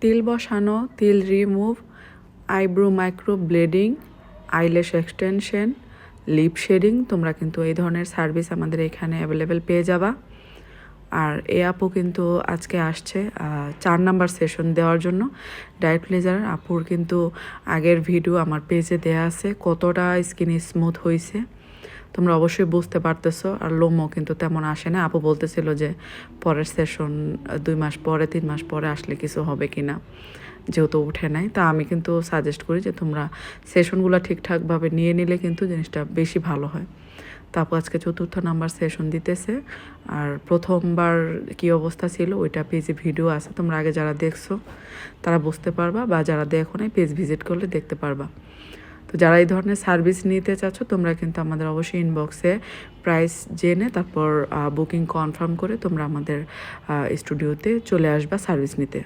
তিল বসানো, তিল remove, eyebrow microblading, eyelash extension, lip shading, তোমরা কিন্তু এই ধরনের সার্ভিস আমাদের এখানে অ্যাভেলেবেল পেয়ে যাবা। আর এ আপু কিন্তু আজকে আসছে 4 নাম্বার সেশন দেওয়ার জন্য। ডায়েট প্লেজার আপুর কিন্তু আগের ভিডিও আমার পেজে দেয়া আছে, কতটা স্কিন স্মুথ হয়েছে তোমরা অবশ্যই বুঝতে পারতেছো। আর লোমও কিন্তু তেমন আসে না। আপু বলতেছিল যে পরের সেশন 2 মাস পরে 3 মাস পরে আসলে কিছু হবে কি না, যেহেতু উঠে নাই। তা আমি কিন্তু সাজেস্ট করি যে তোমরা সেশনগুলো ঠিকঠাকভাবে নিয়ে নিলে কিন্তু জিনিসটা বেশি ভালো হয়। তারপর আজকে 4র্থ নাম্বার সেশন দিতেছে। আর প্রথমবার কি অবস্থা ছিল ওইটা পেজে ভিডিও আছে, তোমরা আগে যারা দেখছো তারা বুঝতে পারবা, বা যারা দেখো নাই পেজ ভিজিট করলে দেখতে পারবা। তো যারা এই ধরনের সার্ভিস নিতে চাচ্ছ তোমরা কিন্তু আমাদের অবশ্যই ইনবক্সে প্রাইস জেনে তারপর বুকিং কনফার্ম করে তোমরা আমাদের স্টুডিওতে চলে আসবা সার্ভিস নিতে।